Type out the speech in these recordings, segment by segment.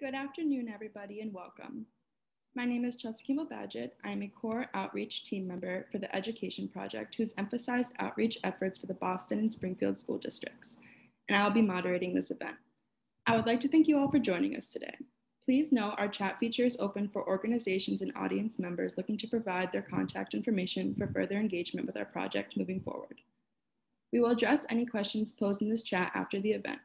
Good afternoon, everybody, and welcome. My name is Chelsea Campbell-Badgett. I am a core outreach team member for the Education Project who's emphasized outreach efforts for the Boston and Springfield school districts, and I will be moderating this event. I would like to thank you all for joining us today. Please note our chat feature is open for organizations and audience members looking to provide their contact information for further engagement with our project moving forward. We will address any questions posed in this chat after the event.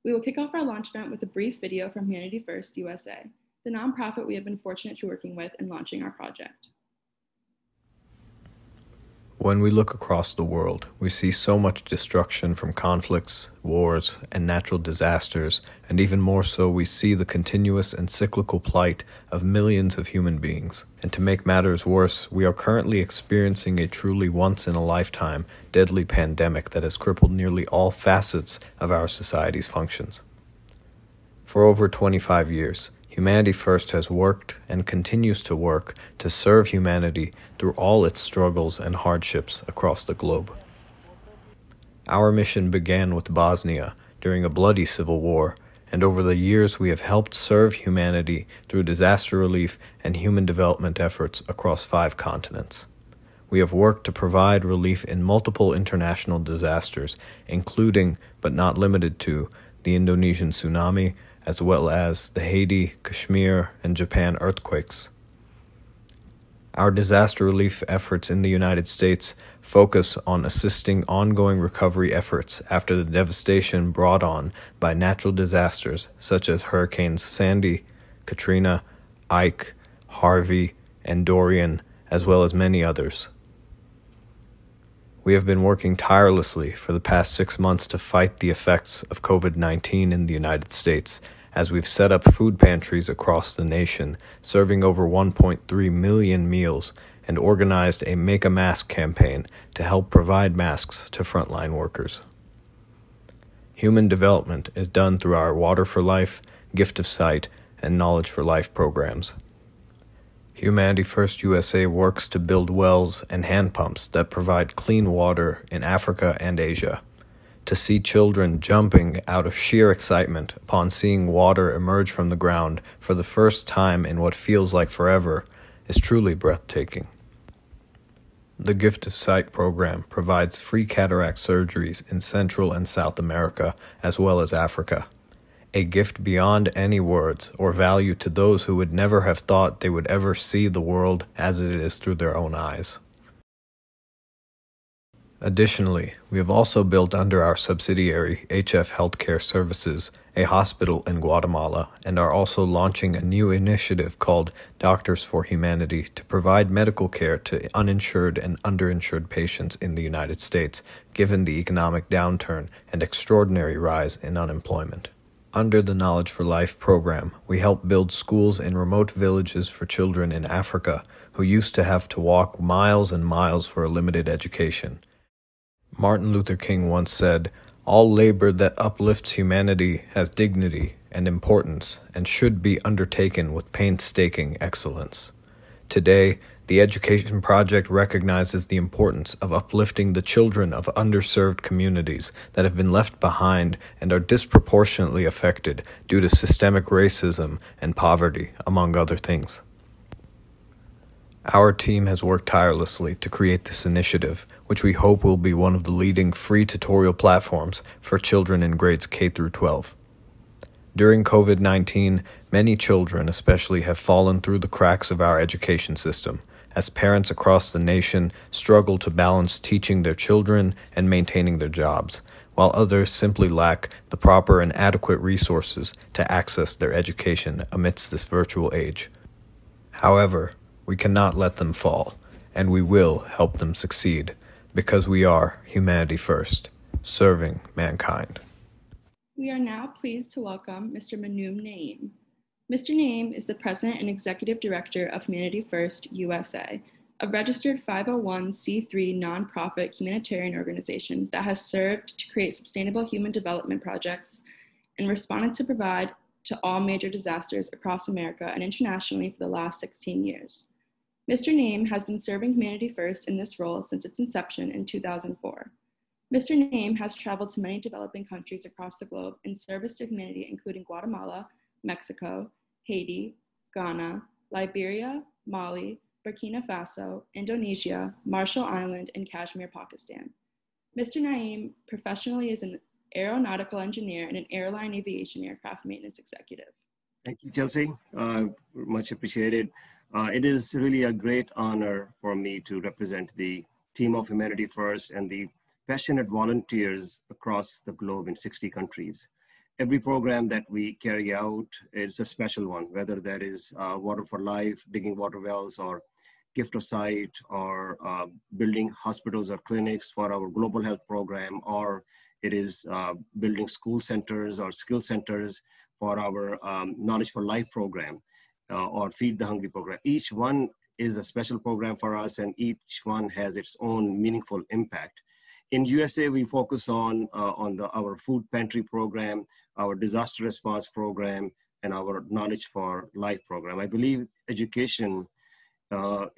We will kick off our launch event with a brief video from Humanity First USA, the nonprofit we have been fortunate to working with in launching our project. When we look across the world, we see so much destruction from conflicts, wars, and natural disasters, and even more so, we see the continuous and cyclical plight of millions of human beings. And to make matters worse, we are currently experiencing a truly once-in-a-lifetime deadly pandemic that has crippled nearly all facets of our society's functions. For over 25 years, Humanity First has worked and continues to work to serve humanity through all its struggles and hardships across the globe. Our mission began with Bosnia during a bloody civil war, and over the years we have helped serve humanity through disaster relief and human development efforts across 5 continents. We have worked to provide relief in multiple international disasters, including, but not limited to, the Indonesian tsunami, as well as the Haiti, Kashmir, and Japan earthquakes. Our disaster relief efforts in the United States focus on assisting ongoing recovery efforts after the devastation brought on by natural disasters such as Hurricanes Sandy, Katrina, Ike, Harvey, and Dorian, as well as many others. We have been working tirelessly for the past 6 months to fight the effects of COVID-19 in the United States, as we've set up food pantries across the nation, serving over 1.3 million meals, and organized a Make a Mask campaign to help provide masks to frontline workers. Human development is done through our Water for Life, Gift of Sight, and Knowledge for Life programs. Humanity First USA works to build wells and hand pumps that provide clean water in Africa and Asia. To see children jumping out of sheer excitement upon seeing water emerge from the ground for the first time in what feels like forever is truly breathtaking. The Gift of Sight program provides free cataract surgeries in Central and South America as well as Africa. A gift beyond any words or value to those who would never have thought they would ever see the world as it is through their own eyes. Additionally, we have also built under our subsidiary, HF Healthcare Services, a hospital in Guatemala, and are also launching a new initiative called Doctors for Humanity to provide medical care to uninsured and underinsured patients in the United States, given the economic downturn and extraordinary rise in unemployment. Under the Knowledge for Life program, we help build schools in remote villages for children in Africa who used to have to walk miles and miles for a limited education. Martin Luther King once said, "All labor that uplifts humanity has dignity and importance and should be undertaken with painstaking excellence." Today, the Education Project recognizes the importance of uplifting the children of underserved communities that have been left behind and are disproportionately affected due to systemic racism and poverty, among other things. Our team has worked tirelessly to create this initiative, which we hope will be one of the leading free tutorial platforms for children in grades K through 12. During COVID-19, many children especially have fallen through the cracks of our education system, as parents across the nation struggle to balance teaching their children and maintaining their jobs, while others simply lack the proper and adequate resources to access their education amidst this virtual age. However, we cannot let them fall, and we will help them succeed, because we are Humanity First, serving mankind. We are now pleased to welcome Mr. Manoom Naeem. Mr. Naeem is the President and Executive Director of Humanity First USA, a registered 501c3 nonprofit humanitarian organization that has served to create sustainable human development projects and responded to provide to all major disasters across America and internationally for the last 16 years. Mr. Naeem has been serving Humanity First in this role since its inception in 2004. Mr. Naeem has traveled to many developing countries across the globe in service to humanity, including Guatemala, Mexico, Haiti, Ghana, Liberia, Mali, Burkina Faso, Indonesia, Marshall Island, and Kashmir, Pakistan. Mr. Naeem professionally is an aeronautical engineer and an airline aviation aircraft maintenance executive. Thank you, Chelsea. Much appreciated. It is really a great honor for me to represent the team of Humanity First and the passionate volunteers across the globe in 60 countries. Every program that we carry out is a special one, whether that is Water for Life, digging water wells, or Gift of Sight, or building hospitals or clinics for our global health program, or it is building school centers or skill centers for our Knowledge for Life program, or Feed the Hungry program. Each one is a special program for us, and each one has its own meaningful impact. In USA, we focus on our food pantry program, our disaster response program, and our Knowledge for Life program. I believe education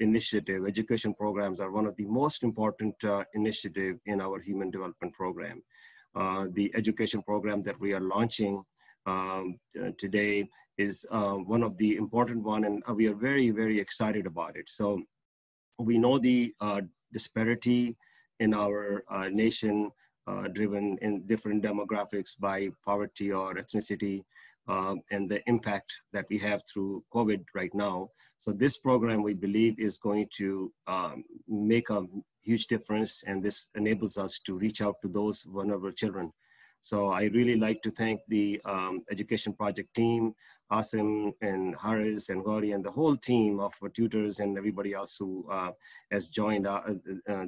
education programs are one of the most important initiative in our human development program. The education program that we are launching today is one of the important one, and we are very, very excited about it. So we know the disparity in our nation, driven in different demographics by poverty or ethnicity, and the impact that we have through COVID right now. So this program, we believe, is going to make a huge difference, and this enables us to reach out to those vulnerable children. So I really like to thank the Education Project team, Asim and Haris and Gauri, and the whole team of tutors and everybody else who has joined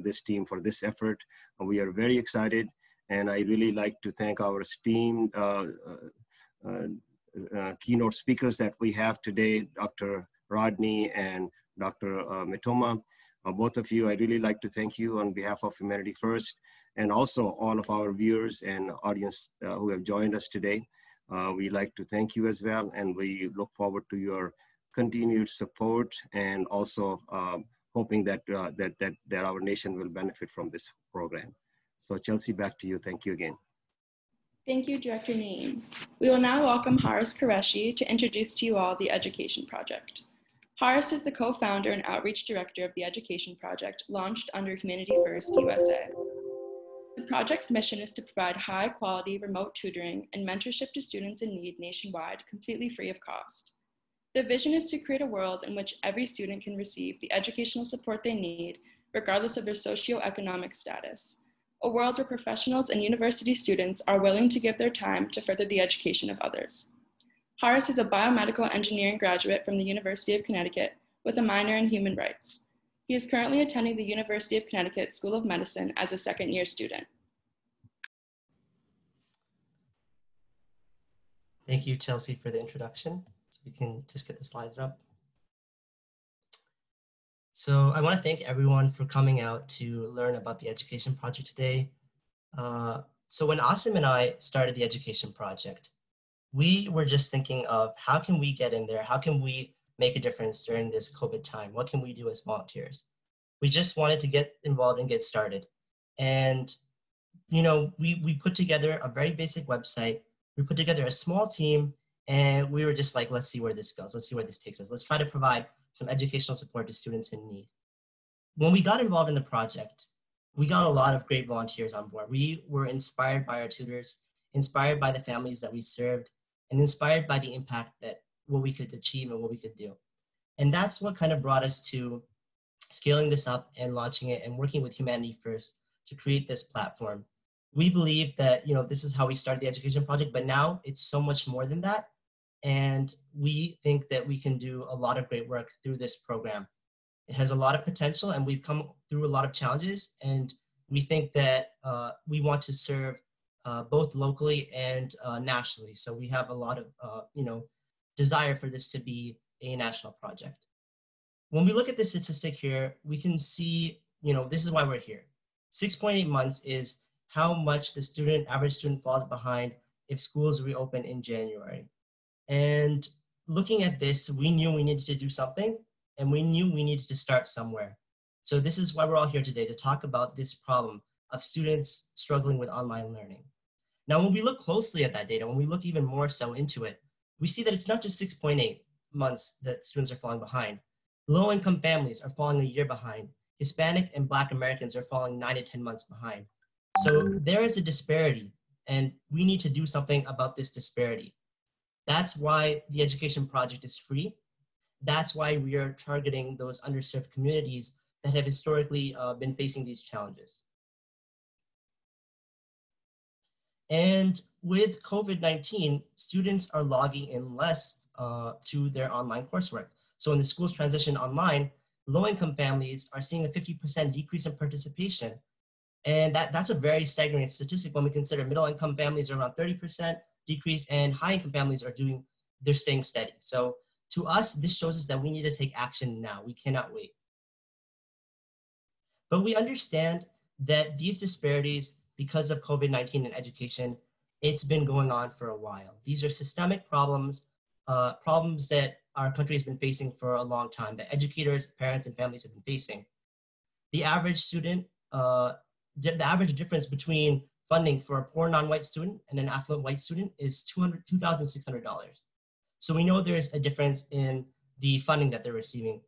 this team for this effort. We are very excited, and I really like to thank our esteemed keynote speakers that we have today, Dr. Rodney and Dr. Mitoma. Both of you, I really like to thank you on behalf of Humanity First, and also all of our viewers and audience who have joined us today. We like to thank you as well, and we look forward to your continued support, and also hoping that, that our nation will benefit from this program. So Chelsea, back to you. Thank you again. Thank you, Director Naeem. We will now welcome Haris Qureshi to introduce to you all the Education Project. Haris is the co-founder and outreach director of the Education Project, launched under Humanity First USA. The project's mission is to provide high-quality remote tutoring and mentorship to students in need nationwide, completely free of cost. The vision is to create a world in which every student can receive the educational support they need, regardless of their socioeconomic status. A world where professionals and university students are willing to give their time to further the education of others. Haris is a biomedical engineering graduate from the University of Connecticut with a minor in human rights. He is currently attending the University of Connecticut School of Medicine as a second-year student. Thank you, Chelsea, for the introduction. So we can just get the slides up. So I want to thank everyone for coming out to learn about the Education Project today. So when Asim and I started the Education Project, we were just thinking of how can we get in there? How can we make a difference during this COVID time? What can we do as volunteers? We just wanted to get involved and get started. And, you know, we put together a very basic website. We put together a small team, and we were just like, let's see where this goes. Let's see where this takes us. Let's try to provide some educational support to students in need. When we got involved in the project, we got a lot of great volunteers on board. We were inspired by our tutors, inspired by the families that we served, and inspired by the impact that what we could achieve and what we could do. And that's what kind of brought us to scaling this up and launching it and working with Humanity First to create this platform. We believe that, you know, this is how we started the Education Project, but now it's so much more than that. And we think that we can do a lot of great work through this program. It has a lot of potential, and we've come through a lot of challenges, and we think that we want to serve both locally and nationally. So we have a lot of, you know, desire for this to be a national project. When we look at the statistic here, we can see, you know, this is why we're here. 6.8 months is how much the average student falls behind if schools reopen in January. And looking at this, we knew we needed to do something, and we knew we needed to start somewhere. So this is why we're all here today, to talk about this problem of students struggling with online learning. Now, when we look closely at that data, when we look even more so into it, we see that it's not just 6.8 months that students are falling behind. Low-income families are falling a year behind. Hispanic and Black Americans are falling 9 to 10 months behind. So there is a disparity, and we need to do something about this disparity. That's why the education project is free. That's why we are targeting those underserved communities that have historically been facing these challenges. And with COVID-19, students are logging in less to their online coursework. So when the schools transition online, low-income families are seeing a 50% decrease in participation. And that's a very staggering statistic when we consider middle-income families are around 30% decrease and high-income families they're staying steady. So to us, this shows us that we need to take action now. We cannot wait. But we understand that these disparities, because of COVID-19 in education, it's been going on for a while. These are systemic problems, problems that our country has been facing for a long time, that educators, parents, and families have been facing. The average student, the average difference between funding for a poor non-white student and an affluent white student is $2,600. So we know there's a difference in the funding that they're receiving.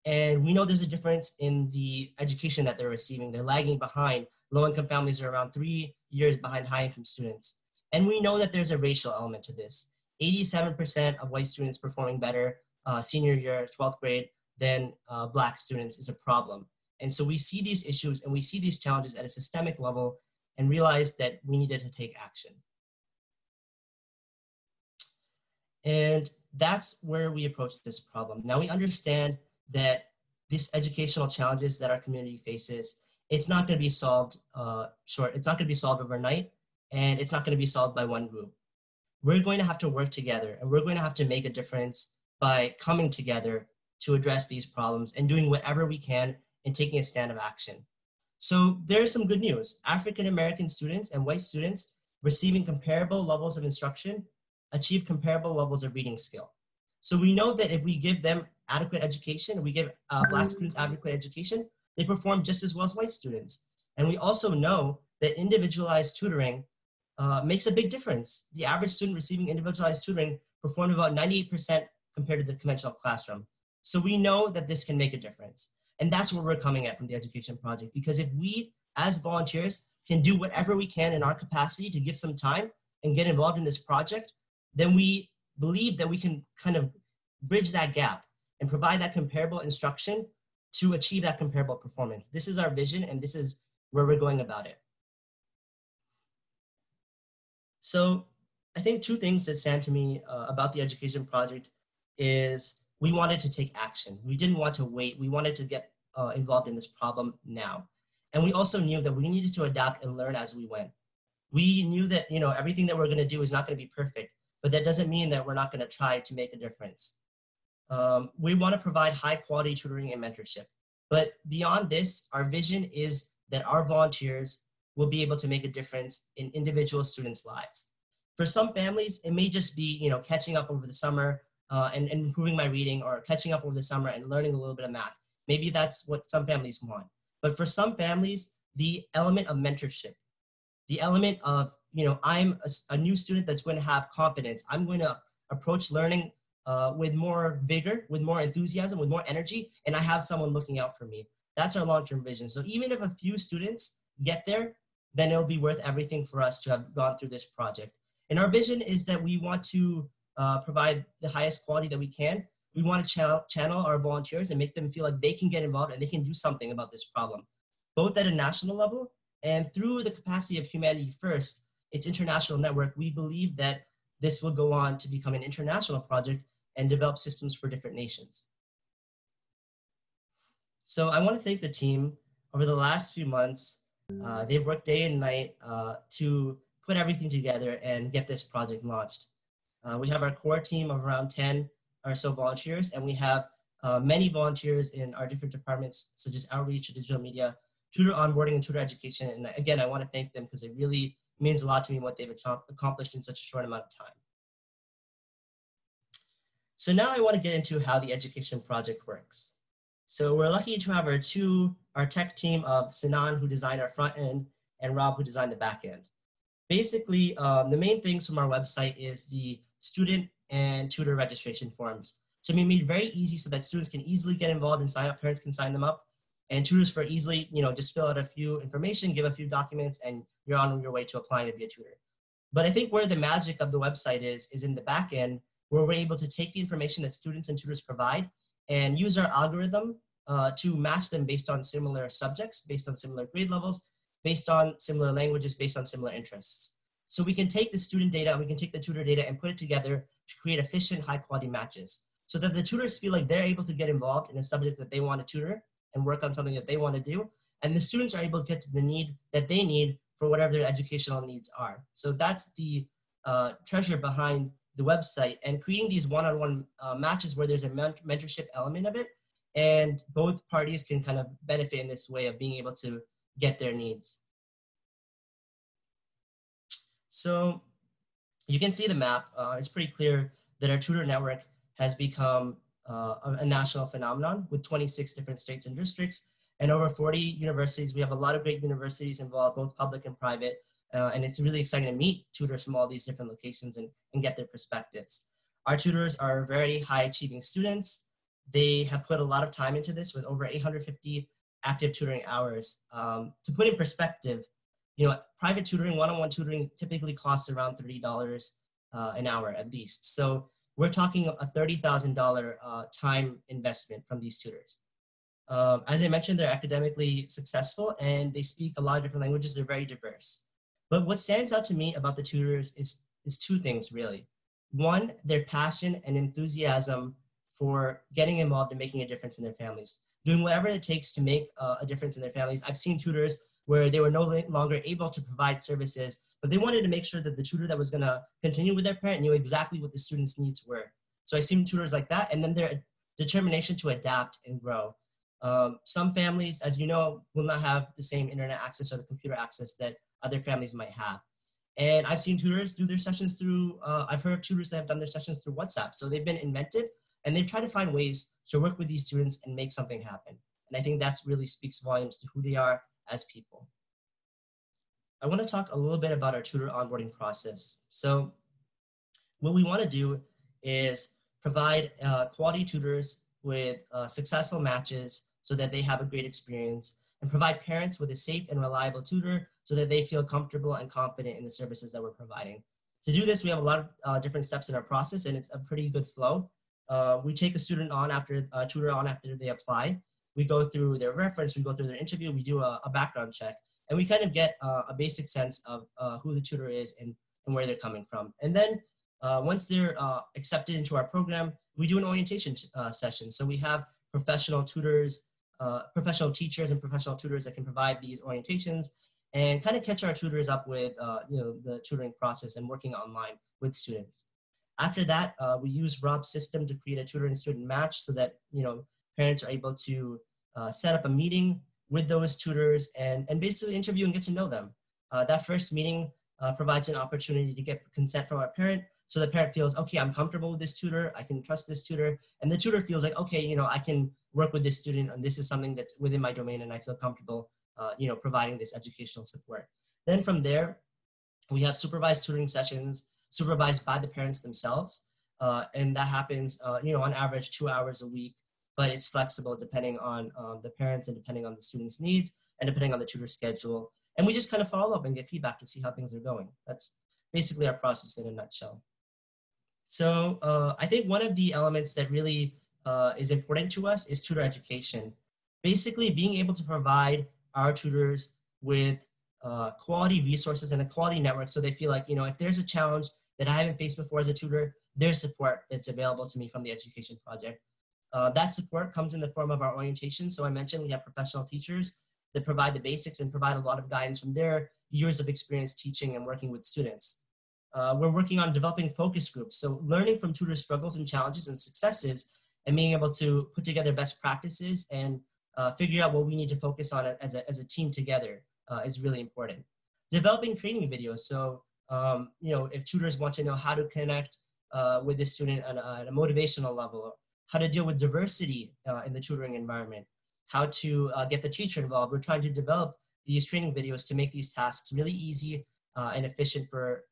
And we know there's a difference in the education that they're receiving. They're lagging behind. Low-income families are around 3 years behind high-income students. And we know that there's a racial element to this. 87% of white students performing better senior year, 12th grade, than Black students is a problem. And so we see these issues and we see these challenges at a systemic level and realize that we needed to take action. And that's where we approach this problem. Now we understand that these educational challenges that our community faces, it's not going to be solved it's not going to be solved overnight, and it's not going to be solved by one group. We're going to have to work together, and we're going to have to make a difference by coming together to address these problems and doing whatever we can and taking a stand of action. So there's some good news. African American students and white students receiving comparable levels of instruction achieve comparable levels of reading skill. So we know that if we give them adequate education, we give Black students adequate education, they perform just as well as white students. And we also know that individualized tutoring makes a big difference. The average student receiving individualized tutoring performed about 98% compared to the conventional classroom. So we know that this can make a difference. And that's where we're coming at from the education project, because if we as volunteers can do whatever we can in our capacity to give some time and get involved in this project, then we believe that we can kind of bridge that gap and provide that comparable instruction to achieve that comparable performance. This is our vision, and this is where we're going about it. So I think two things that stand to me about the education project is we wanted to take action. We didn't want to wait. We wanted to get involved in this problem now. And we also knew that we needed to adapt and learn as we went. We knew that everything that we're going to do is not going to be perfect, but that doesn't mean that we're not going to try to make a difference. We want to provide high quality tutoring and mentorship. But beyond this, our vision is that our volunteers will be able to make a difference in individual students' lives. For some families, it may just be catching up over the summer and improving my reading, or catching up over the summer and learning a little bit of math. Maybe that's what some families want. But for some families, the element of mentorship, the element of, I'm a new student that's going to have confidence. I'm going to approach learning with more vigor, with more enthusiasm, with more energy, and I have someone looking out for me. That's our long-term vision. So even if a few students get there, then it'll be worth everything for us to have gone through this project. And our vision is that we want to provide the highest quality that we can. We want to channel our volunteers and make them feel like they can get involved and they can do something about this problem, both at a national level and through the capacity of Humanity First, its international network. We believe that this will go on to become an international project and develop systems for different nations. So I want to thank the team. Over the last few months, they've worked day and night to put everything together and get this project launched. We have our core team of around 10 or so volunteers, and we have many volunteers in our different departments, such as outreach, digital media, tutor onboarding, and tutor education. And again, I want to thank them because it really means a lot to me what they've accomplished in such a short amount of time. So now I want to get into how the education project works. So we're lucky to have our tech team of Sinan, who designed our front end, and Rob, who designed the back end. Basically, the main things from our website is the student and tutor registration forms. So we made it very easy so that students can easily get involved and sign up, parents can sign them up, and tutors for easily, just fill out a few information, give a few documents, and you're on your way to applying to be a tutor. But I think where the magic of the website is in the back end, where we're able to take the information that students and tutors provide and use our algorithm to match them based on similar subjects, based on similar grade levels, based on similar languages, based on similar interests. So we can take the student data, we can take the tutor data and put it together to create efficient, high quality matches so that the tutors feel like they're able to get involved in a subject that they want to tutor and work on something that they want to do. And the students are able to get to the need that they need for whatever their educational needs are. So that's the treasure behind the website, and creating these one-on-one matches where there's a mentorship element of it, and both parties can kind of benefit in this way of being able to get their needs. So you can see the map. It's pretty clear that our tutor network has become a national phenomenon with 26 different states and districts and over 40 universities. We have a lot of great universities involved, both public and private. And it's really exciting to meet tutors from all these different locations and get their perspectives. Our tutors are very high achieving students. They have put a lot of time into this with over 850 active tutoring hours. To put in perspective, private tutoring, one-on-one tutoring typically costs around $30 an hour at least. So we're talking a $30,000 time investment from these tutors. As I mentioned, they're academically successful and they speak a lot of different languages. They're very diverse. But what stands out to me about the tutors is two things, really. One, their passion and enthusiasm for getting involved and making a difference in their families, doing whatever it takes to make a difference in their families. I've seen tutors where they were no longer able to provide services, but they wanted to make sure that the tutor that was going to continue with their parent knew exactly what the student's needs were. So I've seen tutors like that, and then their determination to adapt and grow. Some families, as you know, will not have the same internet access or the computer access that other families might have. And I've seen tutors do their sessions through, I've heard of tutors that have done their sessions through WhatsApp. So they've been inventive and they've tried to find ways to work with these students and make something happen. And I think that's really speaks volumes to who they are as people. I want to talk a little bit about our tutor onboarding process. So what we want to do is provide quality tutors with successful matches so that they have a great experience, and provide parents with a safe and reliable tutor so that they feel comfortable and confident in the services that we're providing. To do this, we have a lot of different steps in our process, and it's a pretty good flow. We take a student on after, a tutor on after they apply. We go through their reference, we go through their interview, we do a background check, and we kind of get a basic sense of who the tutor is and where they're coming from. And then once they're accepted into our program, we do an orientation session. So we have professional tutors, professional teachers and professional tutors that can provide these orientations and kind of catch our tutors up with the tutoring process and working online with students. After that, we use Rob's system to create a tutor and student match so that parents are able to set up a meeting with those tutors and basically interview and get to know them. That first meeting provides an opportunity to get consent from our parent, so the parent feels, okay, I'm comfortable with this tutor, I can trust this tutor, and the tutor feels like, okay, I can work with this student, and this is something that's within my domain, and I feel comfortable, providing this educational support. Then from there, we have supervised tutoring sessions, supervised by the parents themselves, and that happens, on average 2 hours a week, but it's flexible depending on the parents and depending on the student's needs and depending on the tutor schedule. And we just kind of follow up and get feedback to see how things are going. That's basically our process in a nutshell. So I think one of the elements that really is important to us is tutor education. Basically being able to provide our tutors with quality resources and a quality network so they feel like, if there's a challenge that I haven't faced before as a tutor, there's support that's available to me from the education project. That support comes in the form of our orientation. So I mentioned we have professional teachers that provide the basics and provide a lot of guidance from their years of experience teaching and working with students. We're working on developing focus groups. So learning from tutors' struggles and challenges and successes and being able to put together best practices and figure out what we need to focus on as a team together is really important. Developing training videos. So, if tutors want to know how to connect with the student at a motivational level, how to deal with diversity in the tutoring environment, how to get the teacher involved. We're trying to develop these training videos to make these tasks really easy and efficient for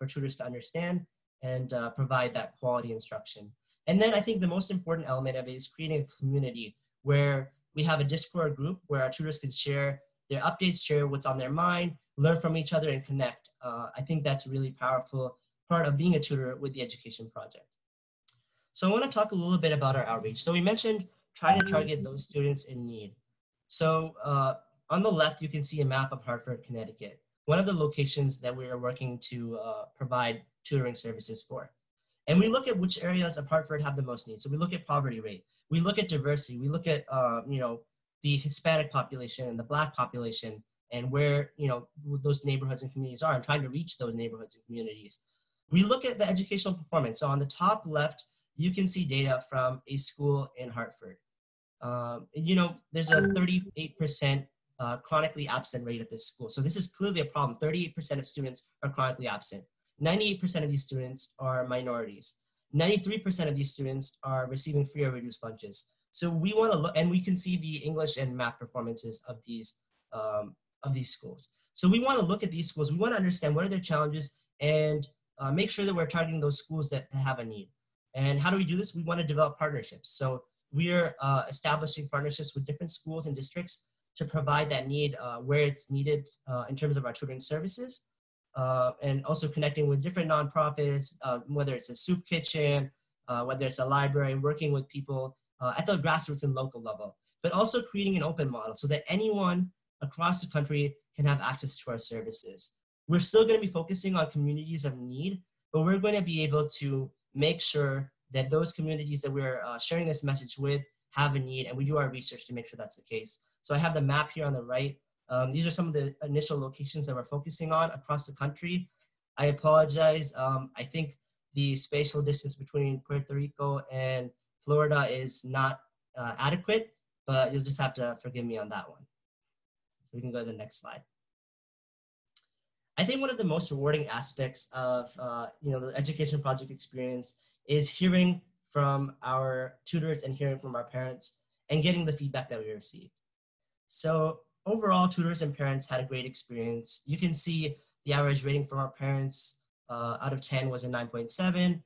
tutors to understand and provide that quality instruction. And then I think the most important element of it is creating a community where we have a Discord group where our tutors can share their updates, share what's on their mind, learn from each other, and connect. I think that's a really powerful part of being a tutor with the education project. So I want to talk a little bit about our outreach. So we mentioned trying to target those students in need. So on the left, you can see a map of Hartford, Connecticut, one of the locations that we are working to provide tutoring services for. And we look at which areas of Hartford have the most need. So we look at poverty rate, we look at diversity, we look at the Hispanic population and the Black population, and where those neighborhoods and communities are, and trying to reach those neighborhoods and communities. We look at the educational performance. So on the top left, you can see data from a school in Hartford. There's a 38% chronically absent rate at this school. So this is clearly a problem. 38% of students are chronically absent. 98% of these students are minorities. 93% of these students are receiving free or reduced lunches. So we want to look, and we can see the English and math performances of these schools. So we want to look at these schools. We want to understand what are their challenges and make sure that we're targeting those schools that have a need. And how do we do this? We want to develop partnerships. So we are establishing partnerships with different schools and districts to provide that need where it's needed in terms of our tutoring services. And also connecting with different nonprofits, whether it's a soup kitchen, whether it's a library, working with people at the grassroots and local level, but also creating an open model so that anyone across the country can have access to our services. We're still going to be focusing on communities of need, but we're going to be able to make sure that those communities that we're sharing this message with have a need, and we do our research to make sure that's the case. So I have the map here on the right. These are some of the initial locations that we're focusing on across the country. I apologize. I think the spatial distance between Puerto Rico and Florida is not adequate, but you'll just have to forgive me on that one. So we can go to the next slide. I think one of the most rewarding aspects of the education project experience is hearing from our tutors and hearing from our parents and getting the feedback that we received. So overall, tutors and parents had a great experience. You can see the average rating from our parents out of 10 was a 9.7.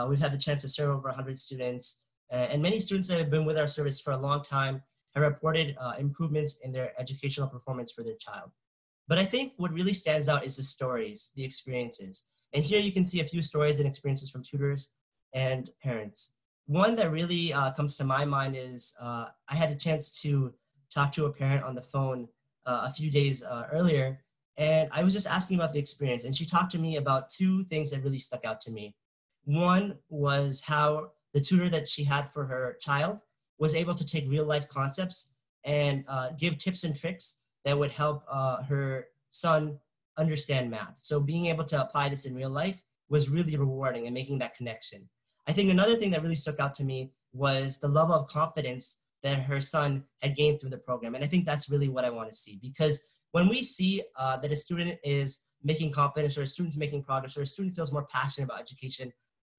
We've had the chance to serve over 100 students, and many students that have been with our service for a long time have reported improvements in their educational performance for their child. But I think what really stands out is the stories, the experiences. And here you can see a few stories and experiences from tutors and parents. One that really comes to my mind is I had a chance to talk to a parent on the phone a few days earlier, and I was just asking about the experience, and she talked to me about two things that really stuck out to me. One was how the tutor that she had for her child was able to take real life concepts and give tips and tricks that would help her son understand math. So being able to apply this in real life was really rewarding and making that connection. I think another thing that really stuck out to me was the level of confidence that her son had gained through the program. And I think that's really what I want to see, because when we see that a student is making confidence, or a student's making progress, or a student feels more passionate about education,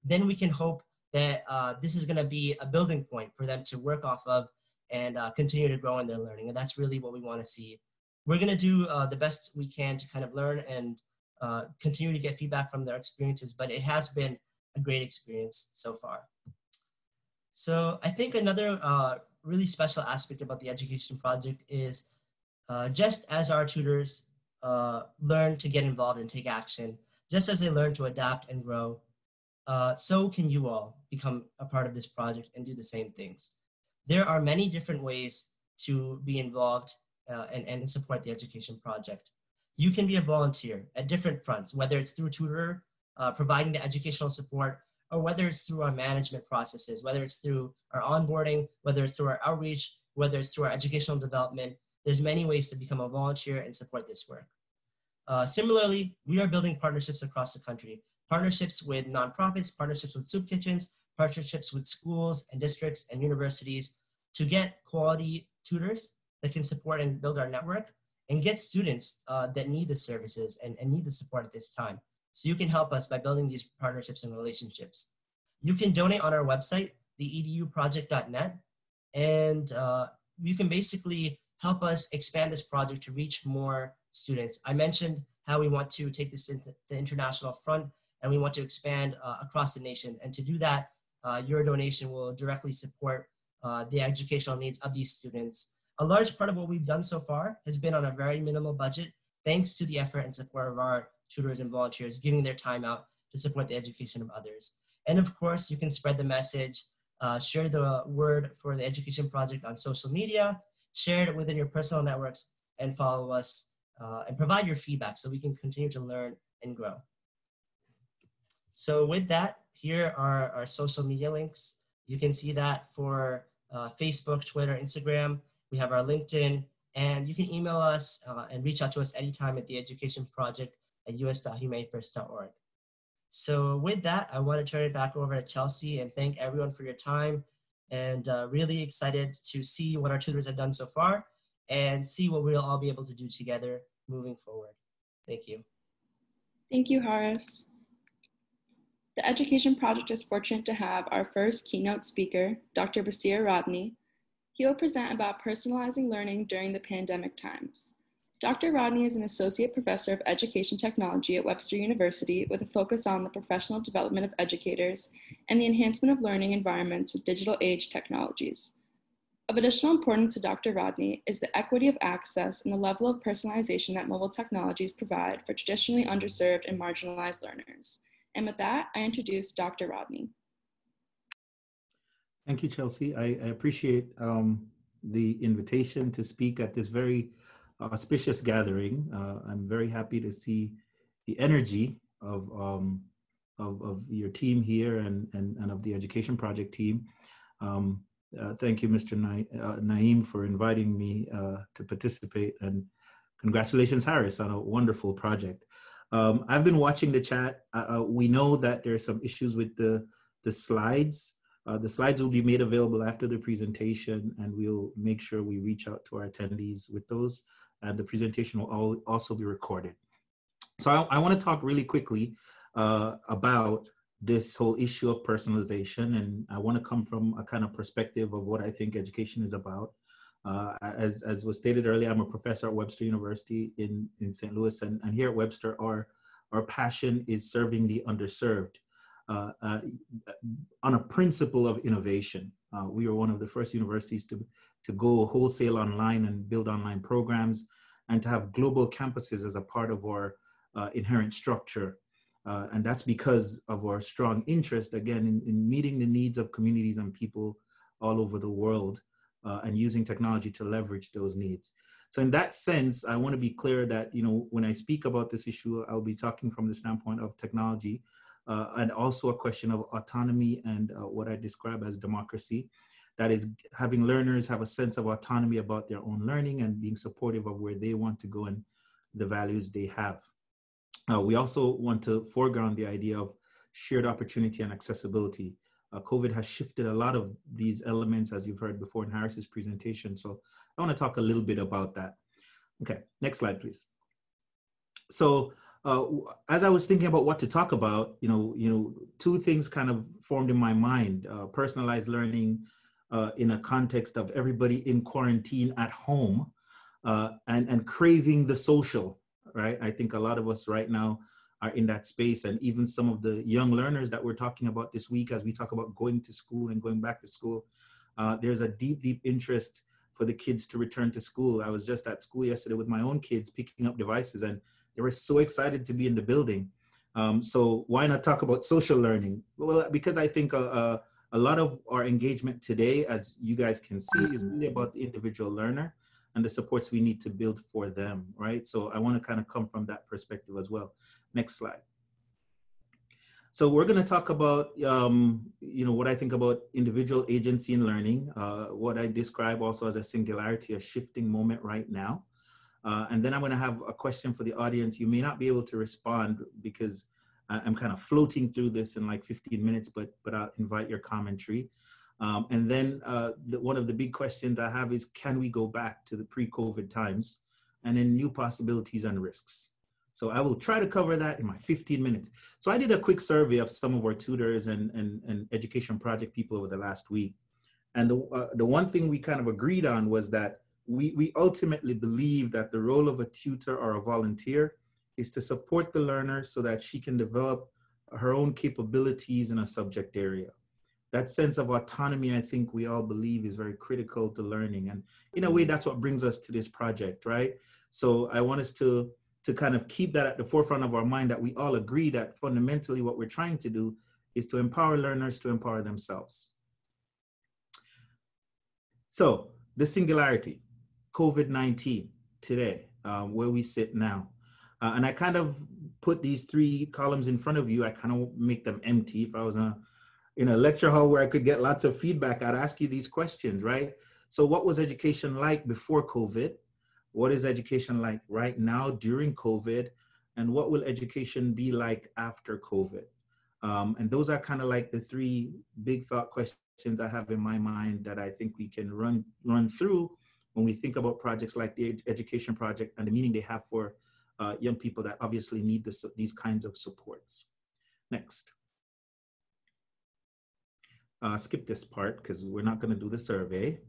then we can hope that this is going to be a building point for them to work off of and continue to grow in their learning. And that's really what we want to see. We're going to do the best we can to kind of learn and continue to get feedback from their experiences, but it has been a great experience so far. So I think another really special aspect about the education project is just as our tutors learn to get involved and take action, just as they learn to adapt and grow, so can you all become a part of this project and do the same things. There are many different ways to be involved and support the education project. You can be a volunteer at different fronts, whether it's through tutor, providing the educational support, or whether it's through our management processes, whether it's through our onboarding, whether it's through our outreach, whether it's through our educational development. There's many ways to become a volunteer and support this work. Similarly, we are building partnerships across the country, partnerships with nonprofits, partnerships with soup kitchens, partnerships with schools and districts and universities to get quality tutors that can support and build our network and get students that need the services and need the support at this time. So you can help us by building these partnerships and relationships. You can donate on our website, theeduproject.net, and you can basically help us expand this project to reach more students. I mentioned how we want to take this into the international front, and we want to expand across the nation. And to do that, your donation will directly support the educational needs of these students. A large part of what we've done so far has been on a very minimal budget, thanks to the effort and support of our tutors and volunteers giving their time out to support the education of others. And of course, you can spread the message, share the word for the education project on social media, share it within your personal networks, and follow us and provide your feedback so we can continue to learn and grow. So with that, here are our social media links. You can see that for Facebook, Twitter, Instagram. We have our LinkedIn, and you can email us and reach out to us anytime at the education project at us.humanefirst.org. So with that, I want to turn it back over to Chelsea and thank everyone for your time, and really excited to see what our tutors have done so far and see what we'll all be able to do together moving forward. Thank you. Thank you, Horace. The Education Project is fortunate to have our first keynote speaker, Dr. Basir Rodney. He will present about personalizing learning during the pandemic times. Dr. Rodney is an associate professor of education technology at Webster University with a focus on the professional development of educators and the enhancement of learning environments with digital age technologies. Of additional importance to Dr. Rodney is the equity of access and the level of personalization that mobile technologies provide for traditionally underserved and marginalized learners. And with that, I introduce Dr. Rodney. Thank you, Chelsea. I appreciate the invitation to speak at this very auspicious gathering. I'm very happy to see the energy of your team here and of the Education Project team. Thank you, Mr. Naeem, for inviting me to participate, and congratulations, Harris, on a wonderful project. I've been watching the chat. We know that there are some issues with the slides. The slides will be made available after the presentation, and we'll make sure we reach out to our attendees with those. And the presentation will also be recorded. So I want to talk really quickly about this whole issue of personalization, and I want to come from a kind of perspective of what I think education is about. As was stated earlier, I'm a professor at Webster University in St. Louis, and here at Webster, our passion is serving the underserved on a principle of innovation. We are one of the first universities to go wholesale online and build online programs, and to have global campuses as a part of our inherent structure. And that's because of our strong interest, again, in meeting the needs of communities and people all over the world, and using technology to leverage those needs. So in that sense, I want to be clear that, when I speak about this issue, I'll be talking from the standpoint of technology, and also a question of autonomy and what I describe as democracy. That is, having learners have a sense of autonomy about their own learning and being supportive of where they want to go and the values they have. We also want to foreground the idea of shared opportunity and accessibility. COVID has shifted a lot of these elements, as you've heard before in Harris's presentation. So I want to talk a little bit about that. Okay, next slide, please. So as I was thinking about what to talk about, two things kind of formed in my mind: personalized learning in a context of everybody in quarantine at home, and craving the social, right? I think a lot of us right now are in that space, and even some of the young learners that we're talking about this week, as we talk about going to school and going back to school, there's a deep, deep interest for the kids to return to school. I was just at school yesterday with my own kids picking up devices, and they were so excited to be in the building. So why not talk about social learning? Well, because I think a lot of our engagement today, as you guys can see, is really about the individual learner and the supports we need to build for them, right? So I want to kind of come from that perspective as well. Next slide. So we're going to talk about, what I think about individual agency in learning, what I describe also as a singularity, a shifting moment right now. And then I'm going to have a question for the audience. You may not be able to respond because I'm kind of floating through this in like 15 minutes, but I'll invite your commentary. And then one of the big questions I have is, can we go back to the pre-COVID times, and then new possibilities and risks? So I will try to cover that in my 15 minutes. So I did a quick survey of some of our tutors and education project people over the last week. And the one thing we kind of agreed on was that we ultimately believe that the role of a tutor or a volunteer is to support the learner so that she can develop her own capabilities in a subject area. That sense of autonomy, I think we all believe, is very critical to learning. And in a way, that's what brings us to this project, right? So I want us to kind of keep that at the forefront of our mind, that we all agree that fundamentally what we're trying to do is to empower learners to empower themselves. So the singularity, COVID-19 today, where we sit now. And I kind of put these three columns in front of you. I kind of make them empty. If I was in a lecture hall where I could get lots of feedback, I'd ask you these questions, right? So what was education like before COVID? What is education like right now during COVID? And what will education be like after COVID? And those are kind of like the three big thought questions I have in my mind that I think we can run through when we think about projects like the Education Project and the meaning they have for young people that obviously need these kinds of supports. Next. Skip this part because we're not going to do the survey.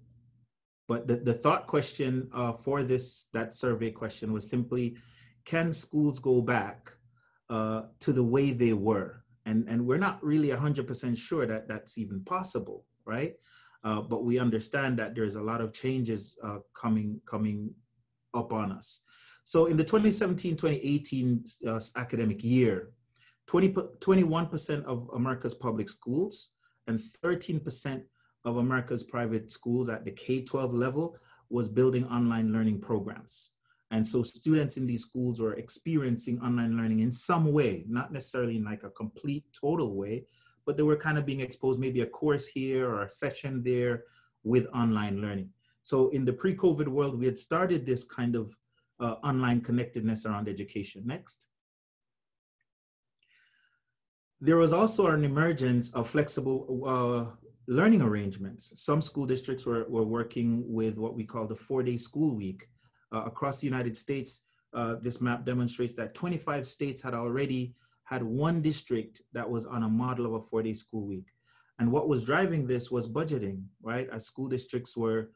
But the thought question for that survey question was simply, can schools go back to the way they were? And we're not really 100% sure that that's even possible, right? But we understand that there's a lot of changes coming up on us. So in the 2017-2018 academic year, 21% of America's public schools and 13% of America's private schools at the K-12 level was building online learning programs. And so students in these schools were experiencing online learning in some way, not necessarily in like a complete total way, but they were kind of being exposed, maybe a course here or a session there with online learning. So in the pre-COVID world, we had started this kind of online connectedness around education. Next. There was also an emergence of flexible learning arrangements. Some school districts were working with what we call the 4-day school week. Across the United States, this map demonstrates that 25 states had already had one district that was on a model of a 4-day school week. And what was driving this was budgeting, right? As school districts were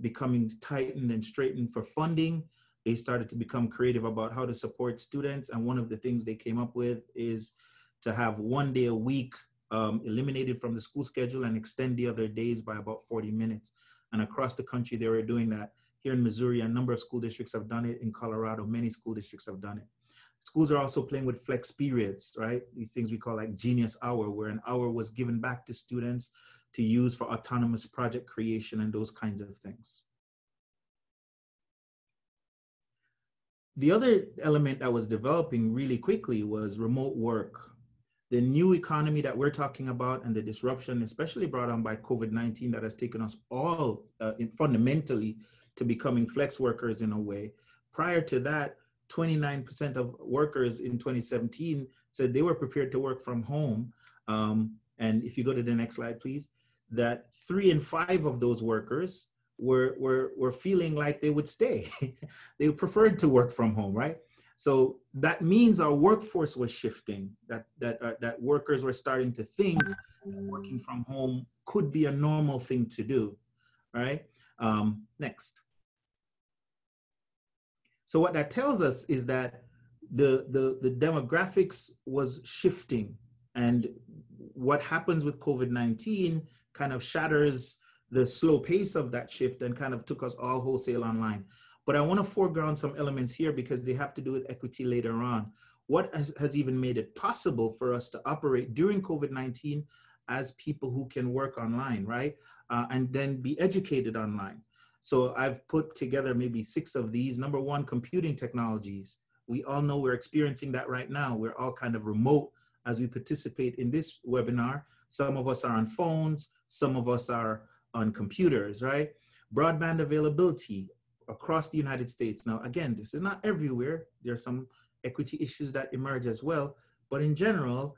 becoming tightened and straightened for funding, they started to become creative about how to support students. And one of the things they came up with is to have 1 day a week eliminated from the school schedule and extend the other days by about 40 minutes. And across the country, they were doing that. Here in Missouri, a number of school districts have done it. In Colorado, many school districts have done it. Schools are also playing with flex periods, right? These things we call like genius hour, where an hour was given back to students to use for autonomous project creation and those kinds of things. The other element that was developing really quickly was remote work. The new economy that we're talking about and the disruption, especially brought on by COVID-19, that has taken us all fundamentally to becoming flex workers in a way. Prior to that, 29% of workers in 2017 said they were prepared to work from home. And if you go to the next slide, please, that 3 in 5 of those workers were feeling like they would stay. They preferred to work from home, right? So that means our workforce was shifting, that workers were starting to think working from home could be a normal thing to do, right? Next. So what that tells us is that the demographics was shifting, and what happens with COVID-19 kind of shatters the slow pace of that shift and kind of took us all wholesale online. But I want to foreground some elements here because they have to do with equity later on. What has even made it possible for us to operate during COVID-19 as people who can work online, right? And then be educated online. So I've put together maybe 6 of these. Number one, computing technologies. We all know we're experiencing that right now. We're all kind of remote as we participate in this webinar. Some of us are on phones, some of us are on computers, right? Broadband availability across the United States. Now, again, this is not everywhere. There are some equity issues that emerge as well, but in general,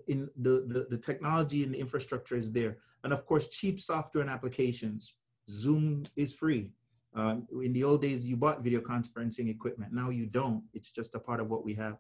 in the technology and the infrastructure is there. And of course, cheap software and applications. Zoom is free. In the old days, you bought video conferencing equipment. Now you don't. It's just a part of what we have.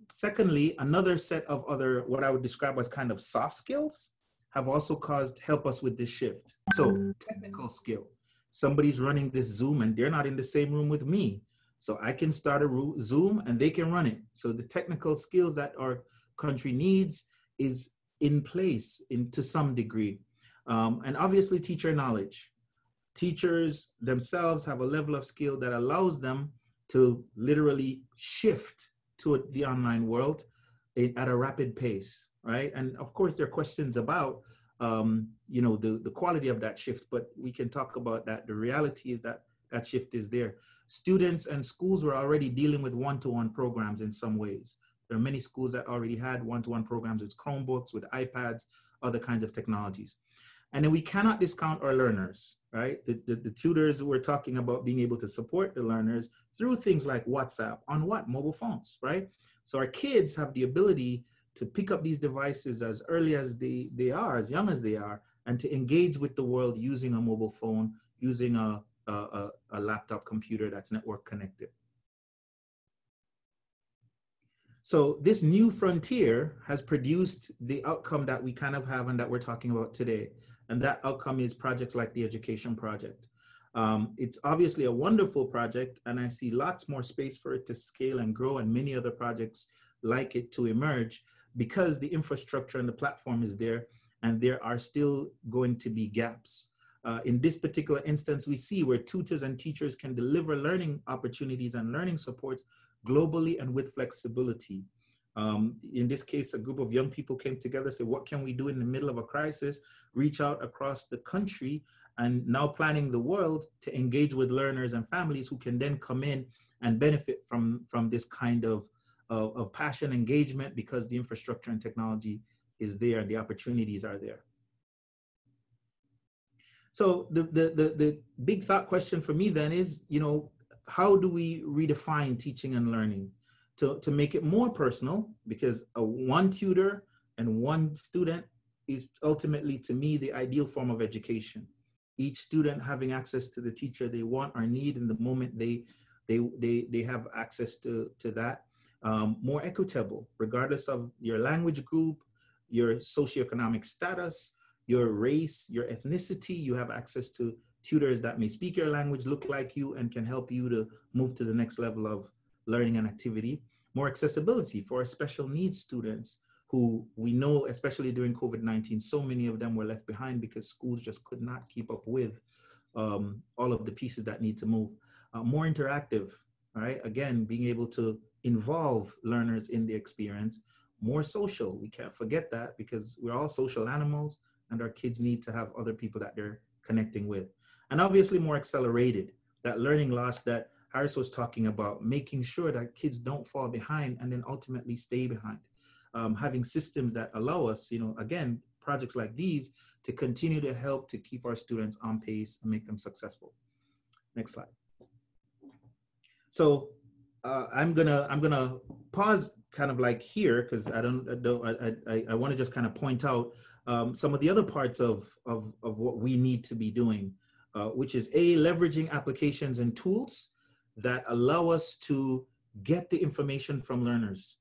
Secondly, another set of other, what I would describe as kind of soft skills have also help us with this shift. So technical skill. Somebody's running this Zoom and they're not in the same room with me. So I can start a Zoom and they can run it. So the technical skills that our country needs is in place to some degree. And obviously teacher knowledge. Teachers themselves have a level of skill that allows them to literally shift to the online world at a rapid pace, right? And of course, there are questions about, the quality of that shift, but we can talk about that. The reality is that that shift is there. Students and schools were already dealing with one-to-one programs in some ways. There are many schools that already had one-to-one programs with Chromebooks, with iPads, other kinds of technologies. And then we cannot discount our learners, right? The tutors were talking about being able to support the learners through things like WhatsApp on mobile phones, right? So our kids have the ability to pick up these devices as early as they are, as young as they are, and to engage with the world using a mobile phone, using a laptop computer that's network connected. So this new frontier has produced the outcome that we kind of have and that we're talking about today. And that outcome is projects like the Education Project. It's obviously a wonderful project, and I see lots more space for it to scale and grow, and many other projects like it to emerge, because the infrastructure and the platform is there, and there are still going to be gaps. In this particular instance, we see where tutors and teachers can deliver learning opportunities and learning supports globally and with flexibility. In this case, a group of young people came together, said, what can we do in the middle of a crisis? Reach out across the country, and now planning the world to engage with learners and families who can then come in and benefit from this kind of passion engagement, because the infrastructure and technology is there, the opportunities are there. So the big thought question for me then is, how do we redefine teaching and learning to make it more personal? Because one tutor and one student is ultimately, to me, the ideal form of education. Each student having access to the teacher they want or need in the moment they have access to that. More equitable, regardless of your language group, your socioeconomic status, your race, your ethnicity. You have access to tutors that may speak your language, look like you, and can help you to move to the next level of learning and activity. More accessibility for special needs students, who we know, especially during COVID-19, so many of them were left behind because schools just could not keep up with all of the pieces that need to move. More interactive, right? Again, being able to involve learners in the experience. More social, we can't forget that, because we're all social animals, and our kids need to have other people that they're connecting with. And obviously more accelerated, that learning loss that Harris was talking about, making sure that kids don't fall behind and then ultimately stay behind. Having systems that allow us, again, projects like these, to continue to help to keep our students on pace and make them successful. Next slide. So I'm gonna pause kind of like here, because I want to just kind of point out some of the other parts of what we need to be doing, which is leveraging applications and tools that allow us to get the information from learners.